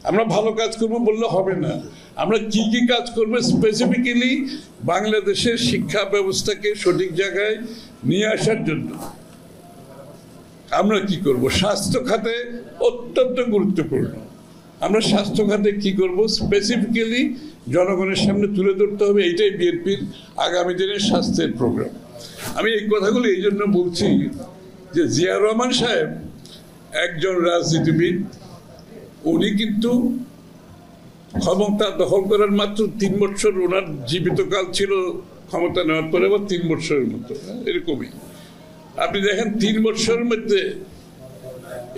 আমরা ভালো কাজ করব বললে হবে না, আমরা কি কি কাজ করব স্পেসিফিক্যালি বাংলাদেশের শিক্ষা ব্যবস্থাকে সঠিক জায়গায় নিয়ে আসার জন্য আমরা কি করব। স্বাস্থ্য খাতে অত্যন্ত গুরুত্বপূর্ণ, আমরা স্বাস্থ্য খাতে কি করব স্পেসিফিক্যালি জনগণের সামনে তুলে ধরতে হবে। এইটাই বিএনপির আগামী দিনের স্বাস্থ্যের প্রোগ্রাম। আমি এই কথাগুলো এই জন্য বলছি যে জিয়া রহমান সাহেব একজন রাজনীতিবিদ, উনি কিন্তু ক্ষমতা দখল করার মাত্র 3 বছর ওনার জীবিতকাল ছিল, ক্ষমতা নেওয়ার পরে আবার 3 বছরের মতো এরকমই। আপনি দেখেন 3 বছরের মধ্যে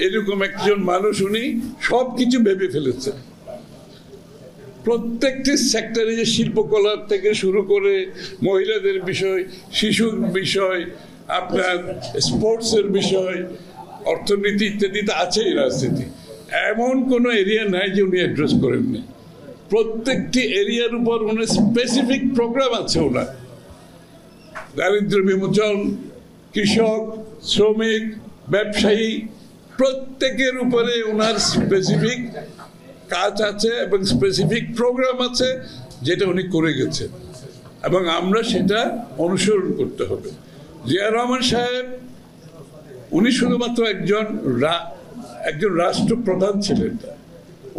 এরকম একজন মানুষ, উনি সবকিছু ভেবে ফেলেছেন। প্রত্যেকটি সেক্টরে, যে শিল্পকলার থেকে শুরু করে মহিলাদের বিষয়, শিশুর বিষয়, আপনার স্পোর্টসের বিষয়, অর্থনীতি ইত্যাদিতে আছেই রাজনীতি, এমন কোনো এরিয়া নাই যে উনি অ্যাড্রেস করেননি। প্রত্যেকটি এরিয়ার উপর ওনার স্পেসিফিক প্রোগ্রাম আছে। ওনার দারিদ্র্য বিমোচন, কৃষক, শ্রমিক, ব্যবসায়ী, প্রত্যেকের উপরে ওনার স্পেসিফিক কাজ আছে এবং স্পেসিফিক প্রোগ্রাম আছে যেটা উনি করে গেছেন এবং আমরা সেটা অনুসরণ করতে হবে। জিয়া রহমান সাহেব উনি শুধুমাত্র একজন রাষ্ট্রপ্রধান ছিলেন না,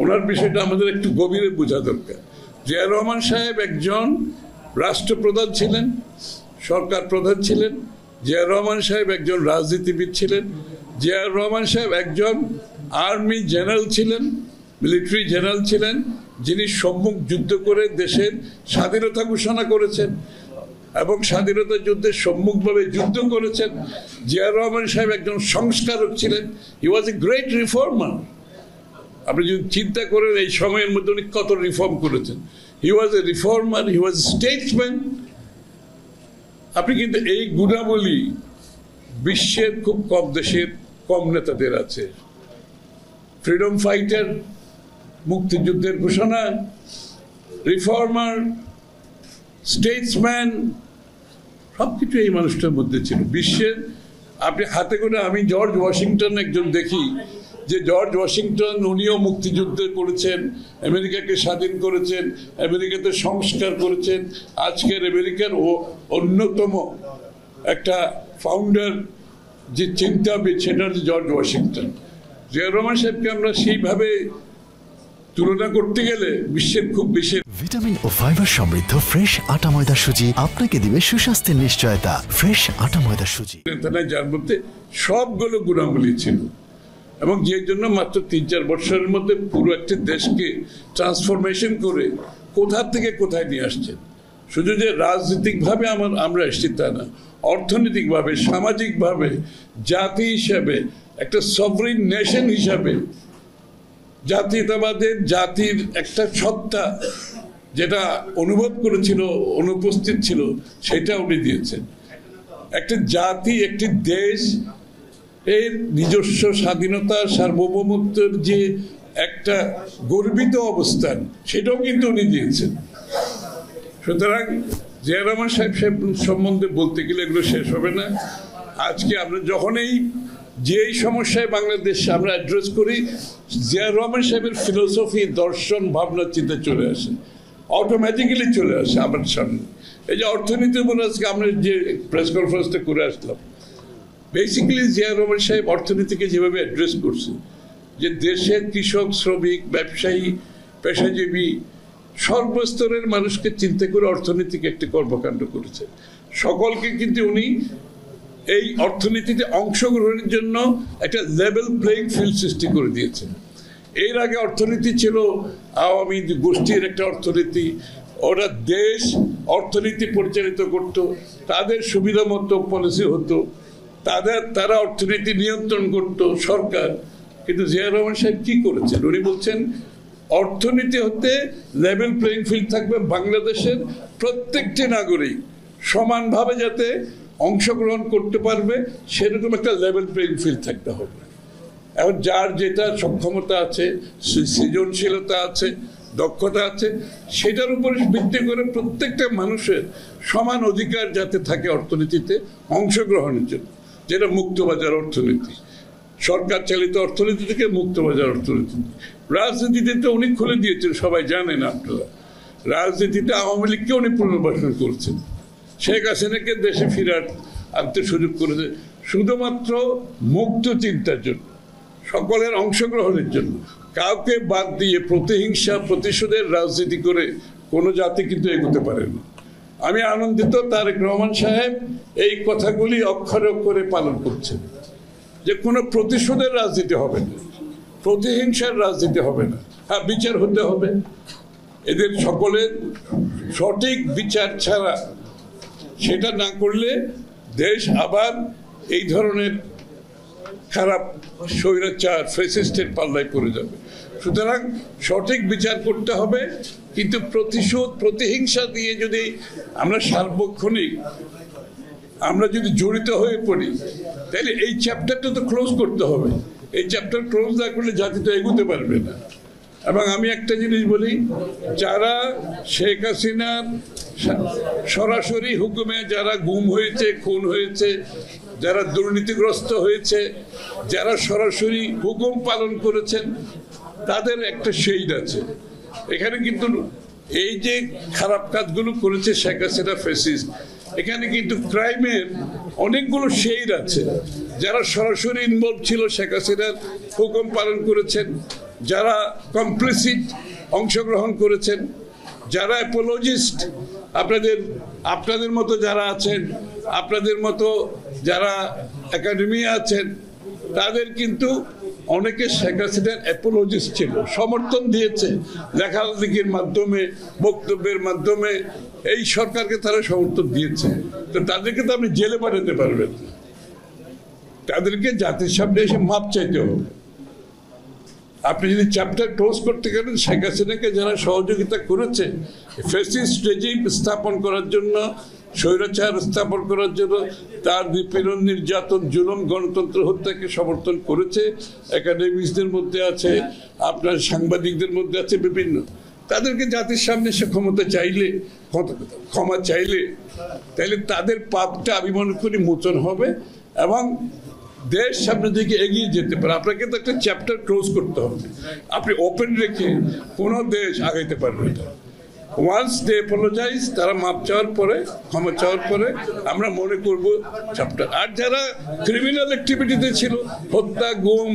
ওনার বিষয়টা আমাদের একটু গভীরে বোঝা দরকার। জিয়া রহমান সাহেব একজন রাষ্ট্রপ্রধান ছিলেন, সরকার প্রধান ছিলেন। জিয়া রহমান সাহেব একজন রাজনীতিবিদ ছিলেন। জিয়া রহমান সাহেব একজন আর্মি জেনারেল ছিলেন, মিলিটারি জেনারেল ছিলেন, যিনি সম্মুখ যুদ্ধ করে দেশের স্বাধীনতা ঘোষণা করেছেন এবং স্বাধীনতা যুদ্ধের সম্মুখভাবে যুদ্ধ করেছেন। জিয়া রহমান সাহেব একজন সংস্কারক ছিলেন। হি ওয়াজ এ গ্রেট রিফর্মার। আপনি যদি চিন্তা করেন এই সময়ের মধ্যে উনি কত রিফর্ম করেছেন। He was a reformer, he was statesman. আপনি কিন্তু এই গুণাবলী বিশ্বের খুব কম দেশের কম নেতাদের আছে। ফ্রিডম ফাইটার, মুক্তিযুদ্ধের ঘোষণা, রিফর্মার, স্টেটসম্যান, সবকিছু এই মানুষটার মধ্যে ছিল। বিশ্বের আপনি হাতে করে, আমি জর্জ ওয়াশিংটন একজন দেখি, যে জর্জ ওয়াশিংটন উনিও মুক্তিযুদ্ধ করেছেন, আমেরিকাকে স্বাধীন করেছেন, আমেরিকাতে সংস্কার করেছেন। আজকের আমেরিকার অন্যতম একটা ফাউন্ডার যে চিন্তাবিদ, সেটা হচ্ছে জর্জ ওয়াশিংটন। জিয়া রহমান সাহেবকে আমরা সেইভাবে তুলনা করতে গেলে বিশ্বের খুব বেশি। ভিটামিন ও ফাইবার সমৃদ্ধ ফ্রেশ আটা ময়দা সুজি আপনাকে দিবে সুস্বাস্থ্যের নিশ্চয়তা। ফ্রেশ আটা ময়দা সুজি, যার মধ্যে সবগুলো গুণাবলী ছিল এবং যে জন্য মাত্র 3-4 বছরের মধ্যে পুরো একটা দেশকে ট্রান্সফরমেশন করে কোথা থেকে কোথায় নিয়ে আসছেন। শুধু যে রাজনৈতিকভাবে আমরা এসেছি তা না, অর্থনৈতিকভাবে, সামাজিকভাবে, জাতি হিসাবে, একটা সভরেন নেশন হিসাবে, জাতীয়তাবাদের জাতির একটা সত্তা যেটা অনুভব করেছিল, অনুপস্থিত ছিল, সেটা উনি দিয়েছেন। একটা জাতি, একটি দেশ এর নিজস্ব স্বাধীনতা, সার্বভৌমত্বের যে একটা গর্বিত অবস্থান, সেটাও কিন্তু উনি দিয়েছেন। সুতরাং জিয়া রহমান সাহেব সম্বন্ধে বলতে গেলে এগুলো শেষ হবে না। আজকে আমরা যখনই যেই সমস্যায় বাংলাদেশ আমরা অ্যাড্রেস করি, জিয়া রহমান সাহেবের ফিলোসফি, দর্শন, ভাবনা চিন্তা চলে আসে, অটোমেটিক্যালি চলে আসে আমার সামনে। এই যে অর্থনীতি বলে আজকে আমরা যে প্রেস কনফারেন্সটা করে আসলাম, বেসিক্যালি জিয়া রহমান সাহেব অর্থনীতিকে যেভাবে অ্যাড্রেস করছে, যে দেশের কৃষক, শ্রমিক, ব্যবসায়ী, পেশাজীবী, সর্বস্তরের মানুষকে চিন্তা করে অর্থনীতিকে একটি কর্মকাণ্ড করেছে। সকলকে কিন্তু উনি এই অর্থনীতিতে অংশগ্রহণের জন্য একটা লেভেল প্লেইং ফিল্ড সৃষ্টি করে দিয়েছেন। এর আগে অর্থনীতি ছিল আওয়ামী গোষ্ঠীর একটা অর্থনীতি, ওরা দেশ অর্থনীতি পরিচালিত করত, তাদের সুবিধা মতো পলিসি হতো, তারা অর্থনীতি নিয়ন্ত্রণ করত সরকার। কিন্তু জিয়া রহমান সাহেব কি করেছেন, উনি বলছেন অর্থনীতি হতে লেভেল প্লেইং ফিল্ড থাকবে, বাংলাদেশের প্রত্যেকটি নাগরিক সমানভাবে যাতে অংশগ্রহণ করতে পারবে, সেরকম একটা লেভেল প্লেইং ফিল্ড থাকতে হবে। এখন যার যেটা সক্ষমতা আছে, সৃজনশীলতা আছে, দক্ষতা আছে, সেটার উপরে ভিত্তি করে প্রত্যেকটা মানুষের সমান অধিকার যাতে থাকে অর্থনীতিতে অংশগ্রহণের জন্য, যেটা মুক্তবাজার অর্থনীতি। সরকার চালিত অর্থনীতি থেকে মুক্তবাজার অর্থনীতি। রাজনীতিতে তো উনি খুলে দিয়েছেন, সবাই জানেন আপনারা। রাজনীতিতে আওয়ামী লীগকে উনি পুনর্বাসন করছেন, শেখ হাসিনাকে দেশে ফিরার আনতে সুযোগ করেছে শুধুমাত্র মুক্ত চিন্তার জন্য, সকলের অংশগ্রহণের জন্য। কাউকে বাদ দিয়ে প্রতিহিংসা প্রতিশোধের রাজনীতি করে কোনো জাতি কিন্তু এগোতে পারে না। আমি আনন্দিত তারেক রহমান সাহেব এই কথাগুলি অক্ষরে অক্ষরে পালন করছেন, যে কোনো প্রতিশোধের রাজনীতি হবে না, প্রতিহিংসার রাজনীতি হবে না। হ্যাঁ, বিচার হতে হবে, এদের সকলের সঠিক বিচার ছাড়া সেটা না করলে দেশ আবার এই ধরনের খারাপ স্বৈরাচার ফ্যাসিস্টের পাল্লায় পড়ে যাবে। সুতরাং সঠিক বিচার করতে হবে, কিন্তু প্রতিশোধ প্রতিহিংসা দিয়ে যদি আমরা সার্বক্ষণিক আমরা যদি জড়িত হয়ে পড়ি, তাহলে এই চ্যাপ্টারটা তো ক্লোজ করতে হবে। এই চ্যাপ্টার ক্লোজ না করলে জাতি তো এগোতে পারবে না। এবং আমি একটা জিনিস বলি, যারা শেখ হাসিনার সরাসরি হুকুমে যারা গুম হয়েছে, খুন হয়েছে, যারা দুর্নীতিগ্রস্ত হয়েছে, যারা সরাসরি হুকুম পালন করেছেন, তাদের একটা শেড আছে এখানে। কিন্তু এই যে খারাপ কাজগুলো করেছে শেখ হাসিনা ফ্যাসিস্ট, এখানে কিন্তু ক্রাইমের অনেকগুলো শেড আছে। যারা সরাসরি ইনভলভ ছিল শেখ হাসিনার হুকুম পালন করেছেন, যারা কমপ্লিসিট অংশগ্রহণ করেছেন, যারা অ্যাপোলজিস্ট, আপনাদের মতো যারা আছেন, আপনাদের মতো যারা একাডেমি আছেন, তাদের কিন্তু অনেকে শেখ হাসিনার অ্যাপোলজিস্ট ছিল, সমর্থন দিয়েছে লেখালেখির মাধ্যমে, বক্তব্যের মাধ্যমে এই সরকারকে তারা সমর্থন দিয়েছে। তো তাদেরকে তো আপনি জেলে পাঠাতে পারবেন না, তাদেরকে জাতির সামনে এসে মাপ চাইতে হবে। আপনি যদি চ্যাপ্টার ক্লোজ করতে গেলেন, শেখ হাসিনাকে যারা সহযোগিতা করেছে ফ্যাসিস্ট রেজিম স্থাপন করার জন্য, স্বৈরাচার স্থাপন করার জন্য, তার নিপীড়ন, নির্যাতন, জুলুম, গণতন্ত্র হত্যাকে সমর্থন করেছে, একাডেমিকসদের মধ্যে আছে, আপনার সাংবাদিকদের মধ্যে আছে বিভিন্ন, তাদেরকে জাতির সামনে সে ক্ষমতা চাইলে, ক্ষমা চাইলে, তাহলে তাদের পাপটা আমি মনে করি মোচন হবে এবং দেশ সামনের দিকে এগিয়ে যেতে পারে। আপনাকে তো একটা চ্যাপ্টার ক্লোজ করতে হবে। আপনি ওপেন রেখে কোনো দেশ আগাইতে পারবে না। ওয়ান্স দে অ্যাপোলোজাইজ, তারা মাপ চাওয়ার পরে, ক্ষমা চাওয়ার পরে আমরা মনে করব চ্যাপ্টার। আর যারা ক্রিমিনাল অ্যাক্টিভিটিতে ছিল, হত্যা, গুম,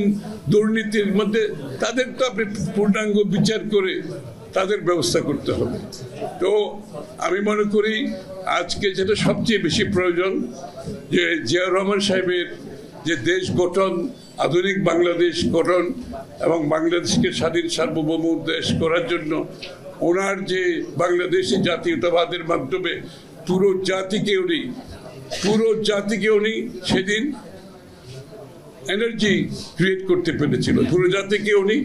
দুর্নীতির মধ্যে, তাদের তো আপনি পূর্ণাঙ্গ বিচার করে তাদের ব্যবস্থা করতে হবে। তো আমি মনে করি আজকে যেটা সবচেয়ে বেশি প্রয়োজন, যে জিয়াউর রহমান সাহেবের যে দেশ গঠন, আধুনিক বাংলাদেশ গঠন এবং বাংলাদেশকে স্বাধীন সার্বভৌম দেশ করার জন্য ওনার যে বাংলাদেশি জাতীয়তাবাদের মাধ্যমে পুরো জাতিকে উনি সেদিন এনার্জি ক্রিয়েট করতে পেরেছিল, পুরো জাতিকে উনি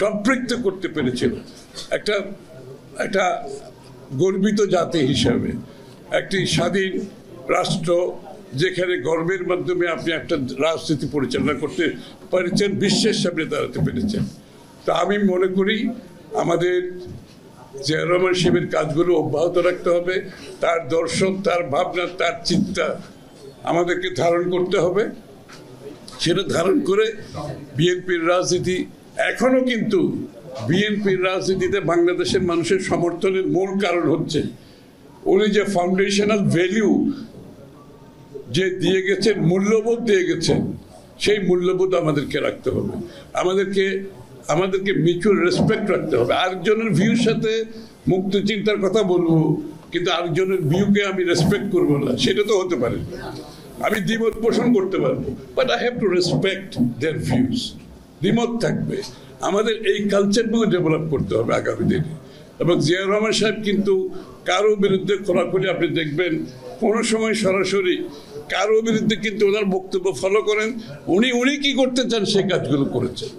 সম্পৃক্ত করতে পেরেছিল। একটা গর্বিত জাতি হিসাবে, একটি স্বাধীন রাষ্ট্র যেখানে গর্বের মাধ্যমে আপনি একটা রাজনীতি পরিচালনা করতে পেরেছেন, বিশ্বের সামনে দাঁড়াতে পেরেছেন। তা আমি মনে করি আমাদের জিয়াউর রহমান সাহেবের কাজগুলো অব্যাহত রাখতে হবে। তার দর্শন, তার ভাবনা, তার চিন্তা আমাদেরকে ধারণ করতে হবে। সেটা ধারণ করে বিএনপির রাজনীতি, এখনো কিন্তু বিএনপির রাজনীতিতে বাংলাদেশের মানুষের সমর্থনের মূল কারণ হচ্ছে উনি যে ফাউন্ডেশনাল ভ্যালু যে দিয়ে গেছেন, মূল্যবোধ দিয়ে গেছেন, সেই মূল্যবোধ আমাদেরকে রাখতে হবে। আমাদেরকে মিউচুয়াল রেসপেক্ট রাখতে হবে। আরেকজনের ভিউর সাথে মুক্ত চিন্তার কথা বলবো, কিন্তু আরেকজনের ভিউকে আমি রেসপেক্ট করবো না, সেটা তো হতে পারে। আমি দ্বিমত পোষণ করতে পারবো, but I have to respect their views. দ্বিমত থাকবে, আমাদের এই কালচারগুলো ডেভেলপ করতে হবে আগামী দিনে। এবং জিয়াউর রহমান সাহেব কিন্তু কারো বিরুদ্ধে খোলাখুলি আপনি দেখবেন, কোনো সময় সরাসরি কারো বিরুদ্ধে কিন্তু ওনার বক্তব্য ফলো করেন, উনি কি করতে চান সেই কাজগুলো করেছেন।